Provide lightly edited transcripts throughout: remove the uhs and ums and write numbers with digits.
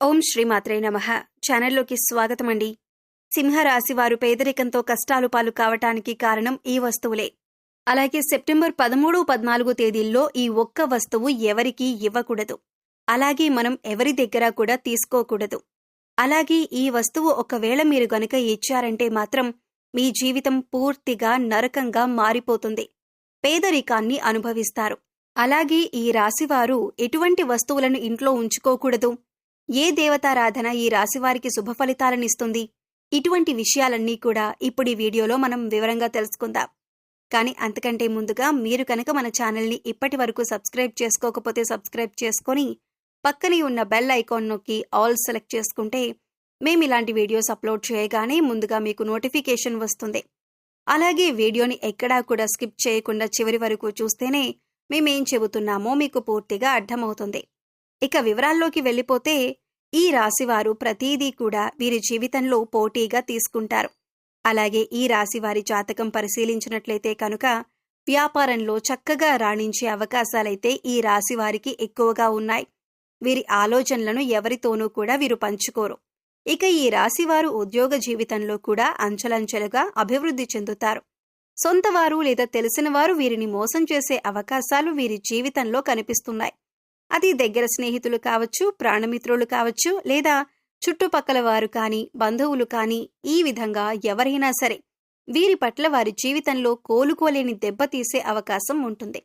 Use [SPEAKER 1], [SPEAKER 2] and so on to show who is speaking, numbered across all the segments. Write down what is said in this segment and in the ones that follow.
[SPEAKER 1] ఓం శ్రీమాత్రే నమః. ఛానల్లోకి స్వాగతమండి. సింహరాశి వారు పేదరికంతో కష్టాలు పాలు కావటానికి కారణం ఈ వస్తువులే. అలాగే సెప్టెంబర్ 13, 14 తేదీల్లో ఈ ఒక్క వస్తువు ఎవరికీ ఇవ్వకూడదు. అలాగే మనం ఎవరి దగ్గర కూడా తీసుకోకూడదు. అలాగే ఈ వస్తువు ఒకవేళ మీరు గనుక ఇచ్చారంటే మాత్రం మీ జీవితం పూర్తిగా నరకంగా మారిపోతుంది. పేదరికాన్ని అనుభవిస్తారు. అలాగే ఈ రాశివారు ఎటువంటి వస్తువులను ఇంట్లో ఉంచుకోకూడదు, ఏ దేవతారాధన ఈ రాశివారికి శుభ ఫలితాలనిస్తుంది, ఇటువంటి విషయాలన్నీ కూడా ఇప్పుడు ఈ వీడియోలో మనం వివరంగా తెలుసుకుందాం. కానీ అంతకంటే ముందుగా మీరు కనుక మన ఛానల్ని ఇప్పటి వరకు సబ్స్క్రైబ్ చేసుకోకపోతే సబ్స్క్రైబ్ చేసుకొని పక్కనే ఉన్న బెల్ ఐకాన్ నొక్కి ఆల్ సెలెక్ట్ చేసుకుంటే మేము ఇలాంటి వీడియోస్ అప్లోడ్ చేయగానే ముందుగా మీకు నోటిఫికేషన్ వస్తుంది. అలాగే వీడియోని ఎక్కడా కూడా స్కిప్ చేయకుండా చివరి వరకు చూస్తేనే మేమేం చెబుతున్నామో మీకు పూర్తిగా అర్థమవుతుంది. ఇక వివరాల్లోకి వెళ్ళిపోతే ఈ రాశివారు ప్రతీదీ కూడా వీరి జీవితంలో పోటీగా తీసుకుంటారు. అలాగే ఈ రాశివారి జాతకం పరిశీలించినట్లయితే కనుక వ్యాపారంలో చక్కగా రాణించే అవకాశాలైతే ఈ రాశివారికి ఎక్కువగా ఉన్నాయి. వీరి ఆలోచనలను ఎవరితోనూ కూడా వీరు పంచుకోరు. ఇక ఈ రాశివారు ఉద్యోగ జీవితంలో కూడా అంచెలంచెలుగా అభివృద్ధి చెందుతారు. సొంతవారు లేదా తెలిసిన వారు వీరిని మోసం చేసే అవకాశాలు వీరి జీవితంలో కనిపిస్తున్నాయి. అది దగ్గర స్నేహితులు కావచ్చు, ప్రాణమిత్రులు కావచ్చు, లేదా చుట్టుపక్కల వారు కానీ, బంధువులు కానీ, ఈ విధంగా ఎవరైనా సరే వీరి పట్ల వారి జీవితంలో కోలుకోలేని దెబ్బతీసే అవకాశం ఉంటుంది.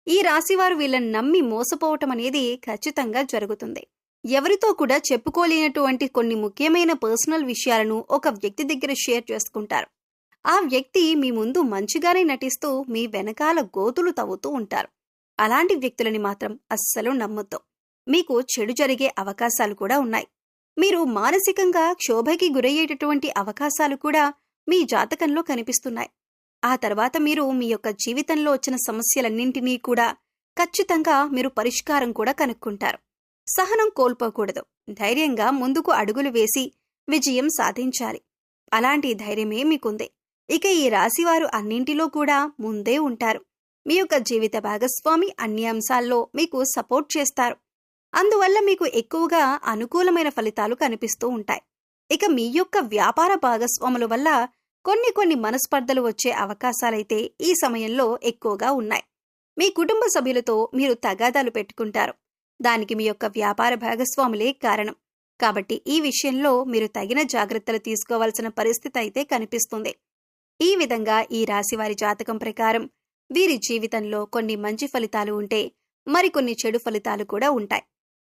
[SPEAKER 1] ఈ రాశివారు వీళ్ళని నమ్మి మోసపోవటం అనేది ఖచ్చితంగా జరుగుతుంది. ఎవరితో కూడా చెప్పుకోలేనటువంటి కొన్ని ముఖ్యమైన పర్సనల్ విషయాలను ఒక వ్యక్తి దగ్గర షేర్ చేసుకుంటారు. ఆ వ్యక్తి మీ ముందు మంచిగానే నటిస్తూ మీ వెనకాల గోతులు తవ్వుతూ ఉంటారు. అలాంటి వ్యక్తులని మాత్రం అస్సలు నమ్మొద్దు. మీకు చెడు జరిగే అవకాశాలు కూడా ఉన్నాయి. మీరు మానసికంగా క్షోభకి గురయ్యేటటువంటి అవకాశాలు కూడా మీ జాతకంలో కనిపిస్తున్నాయి. ఆ తర్వాత మీరు మీ యొక్క జీవితంలో వచ్చిన సమస్యలన్నింటినీ కూడా ఖచ్చితంగా మీరు పరిష్కారం కూడా కనుక్కుంటారు. సహనం కోల్పోకూడదు. ధైర్యంగా ముందుకు అడుగులు వేసి విజయం సాధించాలి. అలాంటి ధైర్యమే మీకుంది. ఇక ఈ రాశివారు అన్నింటిలో కూడా ముందే ఉంటారు. మీ యొక్క జీవిత భాగస్వామి అన్ని అంశాల్లో మీకు సపోర్ట్ చేస్తారు. అందువల్ల మీకు ఎక్కువగా అనుకూలమైన ఫలితాలు కనిపిస్తూ ఉంటాయి. ఇక మీ యొక్క వ్యాపార భాగస్వాముల వల్ల కొన్ని మనస్పర్ధలు వచ్చే అవకాశాలైతే ఈ సమయంలో ఎక్కువగా ఉన్నాయి. మీ కుటుంబ సభ్యులతో మీరు తగాదాలు పెట్టుకుంటారు. దానికి మీ యొక్క వ్యాపార భాగస్వాములే కారణం. కాబట్టి ఈ విషయంలో మీరు తగిన జాగ్రత్తలు తీసుకోవాల్సిన పరిస్థితి అయితే కనిపిస్తుంది. ఈ విధంగా ఈ రాశివారి జాతకం ప్రకారం వీరి జీవితంలో కొన్ని మంచి ఫలితాలు ఉంటే మరికొన్ని చెడు ఫలితాలు కూడా ఉంటాయి.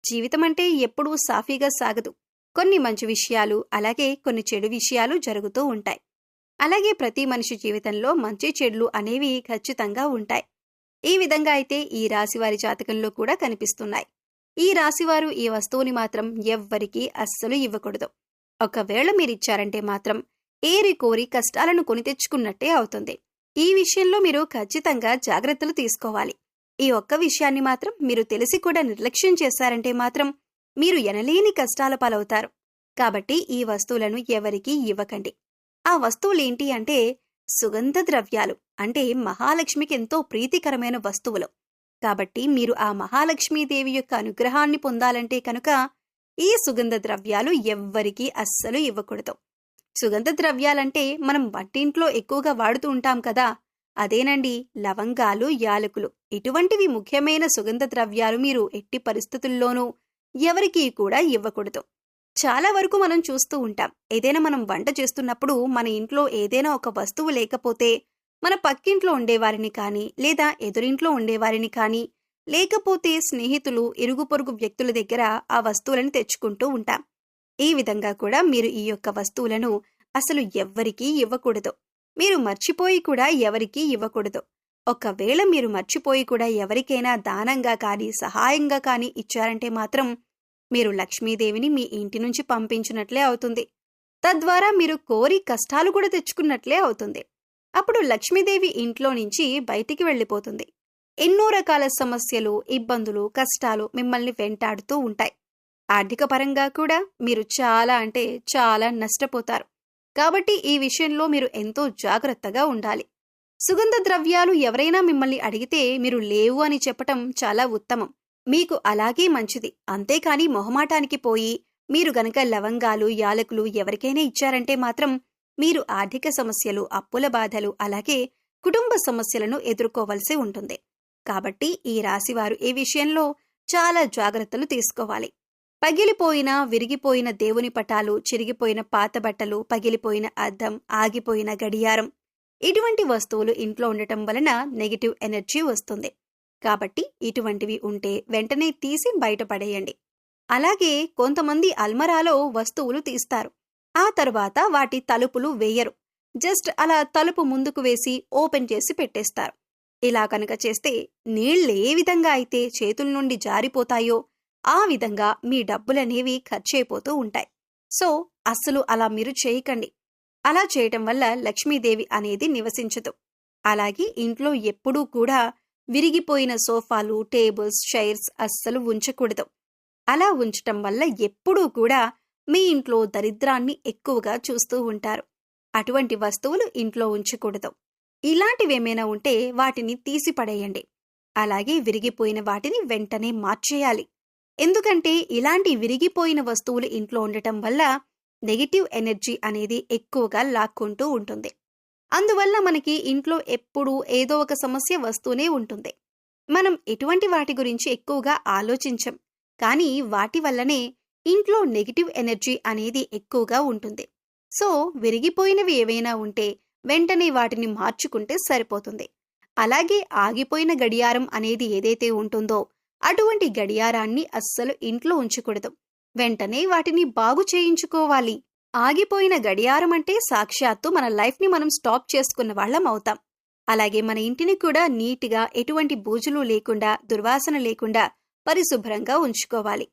[SPEAKER 1] జీవితం అంటే ఎప్పుడూ సాఫీగా సాగదు. కొన్ని మంచి విషయాలు, అలాగే కొన్ని చెడు విషయాలు జరుగుతూ ఉంటాయి. అలాగే ప్రతి మనిషి జీవితంలో మంచి చెడులు అనేవి ఖచ్చితంగా ఉంటాయి. ఈ విధంగా అయితే ఈ రాశివారి జాతకంలో కూడా కనిపిస్తున్నాయి. ఈ రాశివారు ఈ వస్తువుని మాత్రం ఎవ్వరికీ అస్సలు ఇవ్వకూడదు. ఒకవేళ మీరిచ్చారంటే మాత్రం ఏరి కోరి కష్టాలను కొని తెచ్చుకున్నట్టే అవుతుంది. ఈ విషయంలో మీరు ఖచ్చితంగా జాగ్రత్తలు తీసుకోవాలి. ఈ ఒక్క విషయాన్ని మాత్రం మీరు తెలిసి కూడా నిర్లక్ష్యం చేశారంటే మాత్రం మీరు ఎనలేని కష్టాల పాలవుతారు. కాబట్టి ఈ వస్తువులను ఎవరికీ ఇవ్వకండి. ఆ వస్తువులేంటి అంటే సుగంధ ద్రవ్యాలు, అంటే మహాలక్ష్మికి ఎంతో ప్రీతికరమైన వస్తువులు. కాబట్టి మీరు ఆ మహాలక్ష్మీదేవి యొక్క అనుగ్రహాన్ని పొందాలంటే కనుక ఈ సుగంధ ద్రవ్యాలు ఎవ్వరికీ అస్సలు ఇవ్వకూడదు. సుగంధ ద్రవ్యాలంటే మనం వంటింట్లో ఎక్కువగా వాడుతూ ఉంటాం కదా, అదేనండి లవంగాలు, యాలకులు. ఇటువంటివి ముఖ్యమైన సుగంధ ద్రవ్యాలు మీరు ఎట్టి పరిస్థితుల్లోనూ ఎవరికీ కూడా ఇవ్వకూడదు. చాలా వరకు మనం చూస్తూ ఉంటాం, ఏదైనా మనం వంట చేస్తున్నప్పుడు మన ఇంట్లో ఏదైనా ఒక వస్తువు లేకపోతే మన పక్కింట్లో ఉండేవారిని కానీ, లేదా ఎదురింట్లో ఉండేవారిని కానీ, లేకపోతే స్నేహితులు, ఇరుగు పొరుగు వ్యక్తుల దగ్గర ఆ వస్తువులను తెచ్చుకుంటూ ఉంటాం. ఈ విధంగా కూడా మీరు ఈ యొక్క వస్తువులను అసలు ఎవ్వరికీ ఇవ్వకూడదు. మీరు మర్చిపోయి కూడా ఎవరికీ ఇవ్వకూడదు. ఒకవేళ మీరు మర్చిపోయి కూడా ఎవరికైనా దానంగా కానీ, సహాయంగా కానీ ఇచ్చారంటే మాత్రం మీరు లక్ష్మీదేవిని మీ ఇంటి నుంచి పంపించినట్లే అవుతుంది. తద్వారా మీరు కోరి కష్టాలు కూడా తెచ్చుకున్నట్లే అవుతుంది. అప్పుడు లక్ష్మీదేవి ఇంట్లో నుంచి బయటికి వెళ్ళిపోతుంది. ఎన్నో రకాల సమస్యలు, ఇబ్బందులు, కష్టాలు మిమ్మల్ని వెంటాడుతూ ఉంటాయి. ఆర్థిక పరంగా కూడా మీరు చాలా అంటే చాలా నష్టపోతారు. కాబట్టి ఈ విషయంలో మీరు ఎంతో జాగ్రత్తగా ఉండాలి. సుగంధ ద్రవ్యాలు ఎవరైనా మిమ్మల్ని అడిగితే మీరు లేవు అని చెప్పటం చాలా ఉత్తమం. మీకు అలాగే మంచిది. అంతేకాని మొహమాటానికి పోయి మీరు గనక లవంగాలు, యాలకులు ఎవరికైనా ఇచ్చారంటే మాత్రం మీరు ఆర్థిక సమస్యలు, అప్పుల బాధలు, అలాగే కుటుంబ సమస్యలను ఎదుర్కోవలసి ఉంటుంది. కాబట్టి ఈ రాశివారు ఈ విషయంలో చాలా జాగ్రత్తలు తీసుకోవాలి. పగిలిపోయిన, విరిగిపోయిన దేవుని పటాలు, చిరిగిపోయిన పాత బట్టలు, పగిలిపోయిన అద్దం, ఆగిపోయిన గడియారం, ఇటువంటి వస్తువులు ఇంట్లో ఉండటం వలన నెగిటివ్ ఎనర్జీ వస్తుంది. కాబట్టి ఇటువంటివి ఉంటే వెంటనే తీసి బయటపడేయండి. అలాగే కొంతమంది అల్మరాలో వస్తువులు తీస్తారు. ఆ తర్వాత వాటి తలుపులు వేయరు. జస్ట్ అలా తలుపు ముందుకు వేసి ఓపెన్ చేసి పెట్టేస్తారు. ఇలా కనుక చేస్తే నీళ్లే విధంగా అయితే చేతుల నుండి జారిపోతాయో ఆ విధంగా మీ డబ్బులనేవి ఖర్చయిపోతూ ఉంటాయి. సో అస్సలు అలా మీరు చేయకండి. అలా చేయటం వల్ల లక్ష్మీదేవి అనేది నివసించదు. అలాగే ఇంట్లో ఎప్పుడూ కూడా విరిగిపోయిన సోఫాలు, టేబుల్స్, చైర్స్ అస్సలు ఉంచకూడదు. అలా ఉంచటం వల్ల ఎప్పుడూ కూడా మీ ఇంట్లో దరిద్రాన్ని ఎక్కువగా చూస్తూ ఉంటారు. అటువంటి వస్తువులు ఇంట్లో ఉంచకూడదు. ఇలాంటివేమైనా ఉంటే వాటిని తీసిపడేయండి. అలాగే విరిగిపోయిన వాటిని వెంటనే మార్చేయాలి. ఎందుకంటే ఇలాంటి విరిగిపోయిన వస్తువులు ఇంట్లో ఉండటం వల్ల నెగిటివ్ ఎనర్జీ అనేది ఎక్కువగా లాక్కుంటూ ఉంటుంది. అందువల్ల మనకి ఇంట్లో ఎప్పుడూ ఏదో ఒక సమస్య వస్తూనే ఉంటుంది. మనం ఎటువంటి వాటి గురించి ఎక్కువగా ఆలోచించం, కానీ వాటి వల్లనే ఇంట్లో నెగిటివ్ ఎనర్జీ అనేది ఎక్కువగా ఉంటుంది. సో విరిగిపోయినవి ఏవైనా ఉంటే వెంటనే వాటిని మార్చుకుంటే సరిపోతుంది. అలాగే ఆగిపోయిన గడియారం అనేది ఏదైతే ఉంటుందో అటువంటి గడియారాన్ని అస్సలు ఇంట్లో ఉంచకూడదు. వెంటనే వాటిని బాగు చేయించుకోవాలి. ఆగిపోయిన గడియారం అంటే సాక్షాత్తు మన లైఫ్ని మనం స్టాప్ చేసుకున్న వాళ్ళం అవుతాం. అలాగే మన ఇంటిని కూడా నీట్గా, ఎటువంటి బూజులు లేకుండా, దుర్వాసన లేకుండా పరిశుభ్రంగా ఉంచుకోవాలి.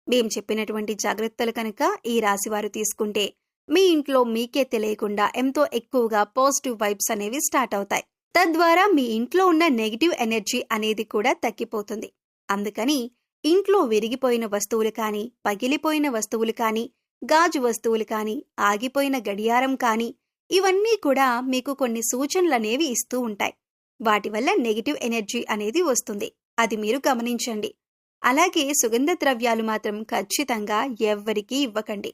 [SPEAKER 1] మేం చెప్పినటువంటి జాగ్రత్తలు కనుక ఈ రాశివారు తీసుకుంటే మీ ఇంట్లో మీకే తెలియకుండా ఎంతో ఎక్కువగా పాజిటివ్ వైబ్స్ అనేవి స్టార్ట్ అవుతాయి. తద్వారా మీ ఇంట్లో ఉన్న నెగిటివ్ ఎనర్జీ అనేది కూడా తగ్గిపోతుంది. అందుకని ఇంట్లో విరిగిపోయిన వస్తువులు కానీ, పగిలిపోయిన వస్తువులు కానీ, గాజు వస్తువులు కానీ, ఆగిపోయిన గడియారం కానీ, ఇవన్నీ కూడా మీకు కొన్ని సూచనలనేవి ఇస్తూ ఉంటాయి. వాటి వల్ల నెగిటివ్ ఎనర్జీ అనేది వస్తుంది. అది మీరు గమనించండి. అలాగే సుగంధ ద్రవ్యాలు మాత్రం ఖచ్చితంగా ఎవ్వరికీ ఇవ్వకండి.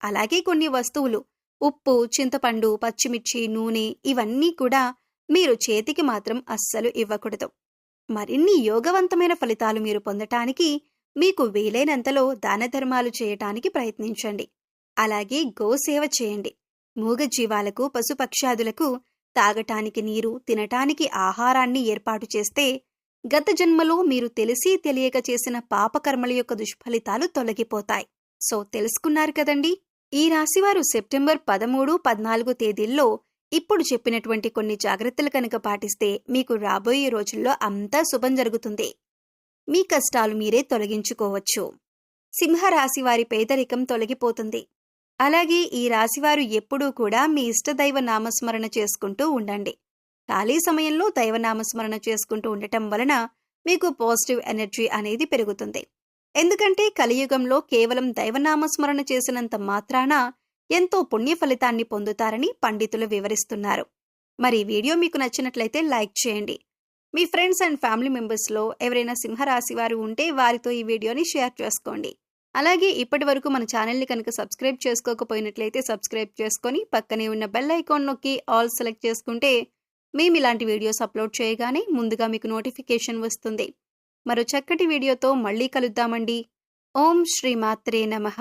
[SPEAKER 1] అలాగే కొన్ని వస్తువులు, ఉప్పు, చింతపండు, పచ్చిమిర్చి, నూనె, ఇవన్నీ కూడా మీరు చేతికి మాత్రం అస్సలు ఇవ్వకూడదు. మరిన్ని యోగవంతమైన ఫలితాలు మీరు పొందటానికి మీకు వీలైనంతలో దాన ధర్మాలు చేయటానికి ప్రయత్నించండి. అలాగే గోసేవ చేయండి. మూగజీవాలకు, పశుపక్షాదులకు తాగటానికి నీరు, తినటానికి ఆహారాన్ని ఏర్పాటు చేస్తే గత జన్మలో మీరు తెలిసి తెలియక చేసిన పాపకర్మల యొక్క దుష్ఫలితాలు తొలగిపోతాయి. సో తెలుసుకున్నారు కదండి. ఈ రాశివారు సెప్టెంబర్ 13, 14 తేదీల్లో ఇప్పుడు చెప్పినటువంటి కొన్ని జాగ్రత్తలు కనుక పాటిస్తే మీకు రాబోయే రోజుల్లో అంతా శుభం జరుగుతుంది. మీ కష్టాలు మీరే తొలగించుకోవచ్చు. సింహరాశి వారి పేదరికం తొలగిపోతుంది. అలాగే ఈ రాశివారు ఎప్పుడూ కూడా మీ ఇష్టదైవ నామస్మరణ చేసుకుంటూ ఉండండి. ఖాళీ సమయంలో దైవనామస్మరణ చేసుకుంటూ ఉండటం వలన మీకు పాజిటివ్ ఎనర్జీ అనేది పెరుగుతుంది. ఎందుకంటే కలియుగంలో కేవలం దైవనామస్మరణ చేసినంత మాత్రాన ఎంతో పుణ్య ఫలితాన్ని పొందుతారని పండితులు వివరిస్తున్నారు. మరి వీడియో మీకు నచ్చినట్లయితే లైక్ చేయండి. మీ ఫ్రెండ్స్ అండ్ ఫ్యామిలీ మెంబర్స్లో ఎవరైనా సింహరాశి వారు ఉంటే వారితో ఈ వీడియోని షేర్ చేసుకోండి. అలాగే ఇప్పటి వరకు మన ఛానల్ని కనుక సబ్స్క్రైబ్ చేసుకోకపోయినట్లయితే సబ్స్క్రైబ్ చేసుకొని పక్కనే ఉన్న బెల్ ఐకాన్ నొక్కి ఆల్ సెలెక్ట్ చేసుకుంటే మేము ఇలాంటి వీడియోస్ అప్లోడ్ చేయగానే ముందుగా మీకు నోటిఫికేషన్ వస్తుంది. మరో చక్కటి వీడియోతో మళ్ళీ కలుద్దామండి. ఓం శ్రీ మాత్రే నమః.